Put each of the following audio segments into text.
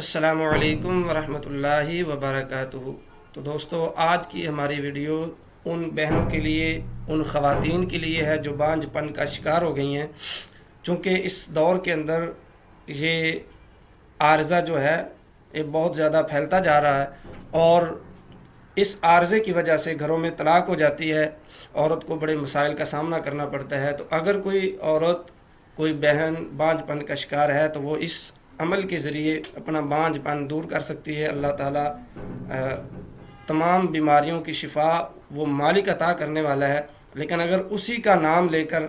السلام علیکم ورحمۃ اللہ وبرکاتہ۔ تو دوستو، آج کی ہماری ویڈیو ان بہنوں کے لیے، ان خواتین کے لیے ہے جو بانجھ پن کا شکار ہو گئی ہیں، چونکہ اس دور کے اندر یہ عارضہ جو ہے یہ بہت زیادہ پھیلتا جا رہا ہے، اور اس عارضے کی وجہ سے گھروں میں طلاق ہو جاتی ہے، عورت کو بڑے مسائل کا سامنا کرنا پڑتا ہے۔ تو اگر کوئی عورت، کوئی بہن بانجھ پن کا شکار ہے تو وہ اس عمل کے ذریعے اپنا بانجھ پن دور کر سکتی ہے۔ اللہ تعالیٰ تمام بیماریوں کی شفا وہ مالک عطا کرنے والا ہے، لیکن اگر اسی کا نام لے کر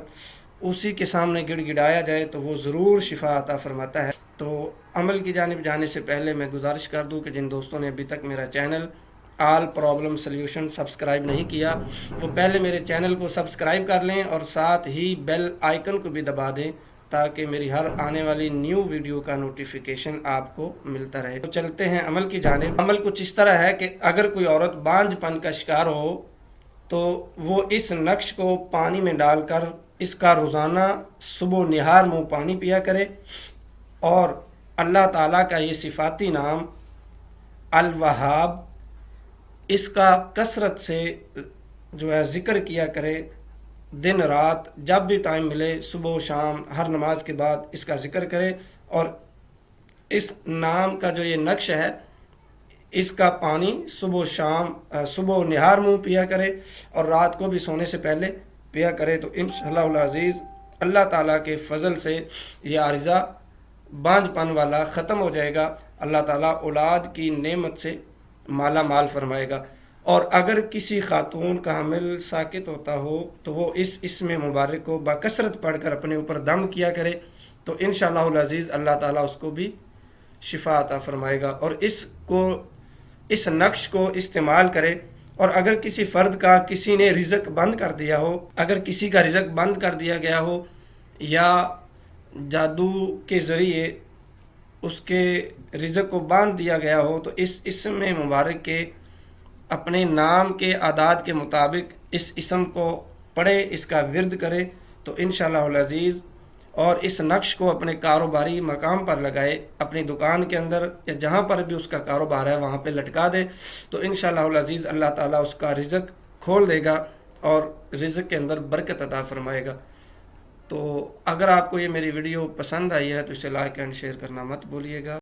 اسی کے سامنے گڑ گڑایا جائے تو وہ ضرور شفا عطا فرماتا ہے۔ تو عمل کی جانب جانے سے پہلے میں گزارش کر دوں کہ جن دوستوں نے ابھی تک میرا channel all problem solution subscribe نہیں کیا، وہ پہلے میرے چینل کو سبسکرائب کر لیں اور ساتھ ہی بیل آئیکن کو بھی دبا دیں تاکہ میری ہر آنے والی نیو ویڈیو کا نوٹیفیکیشن آپ کو ملتا رہے۔ تو چلتے ہیں عمل کی جانب۔ عمل کچھ اس طرح ہے کہ اگر کوئی عورت بانجھ پن کا شکار ہو تو وہ اس نقش کو پانی میں ڈال کر اس کا روزانہ صبح و نہار منہ پانی پیا کرے، اور اللہ تعالیٰ کا یہ صفاتی نام الوہاب اس کا کثرت سے جو ہے ذکر کیا کرے، دن رات جب بھی ٹائم ملے، صبح و شام ہر نماز کے بعد اس کا ذکر کرے، اور اس نام کا جو یہ نقش ہے اس کا پانی صبح و شام صبح و نہار منہ پیا کرے، اور رات کو بھی سونے سے پہلے پیا کرے، تو انشاءاللہ العزیز اللہ تعالیٰ کے فضل سے یہ عارضہ بانجھ پن والا ختم ہو جائے گا۔ اللہ تعالیٰ اولاد کی نعمت سے مالا مال فرمائے گا۔ اور اگر کسی خاتون کا حمل ساقط ہوتا ہو تو وہ اس اسم مبارک کو بکثرت پڑھ کر اپنے اوپر دم کیا کرے، تو انشاءاللہ العزیز اللہ تعالیٰ اس کو بھی شفا عطا فرمائے گا، اور اس نقش کو استعمال کرے۔ اور اگر کسی فرد کا کسی نے رزق بند کر دیا ہو، اگر کسی کا رزق بند کر دیا گیا ہو یا جادو کے ذریعے اس کے رزق کو باندھ دیا گیا ہو، تو اس اسم مبارک کے اپنے نام کے اعداد کے مطابق اس اسم کو پڑھے، اس کا ورد کرے، تو انشاءاللہ العزیز اور اس نقش کو اپنے کاروباری مقام پر لگائے، اپنی دکان کے اندر یا جہاں پر بھی اس کا کاروبار ہے وہاں پہ لٹکا دے، تو انشاءاللہ العزیز اللہ تعالیٰ اس کا رزق کھول دے گا اور رزق کے اندر برکت عطا فرمائے گا۔ تو اگر آپ کو یہ میری ویڈیو پسند آئی ہے تو اسے لائک اینڈ شیئر کرنا مت بھولیے گا۔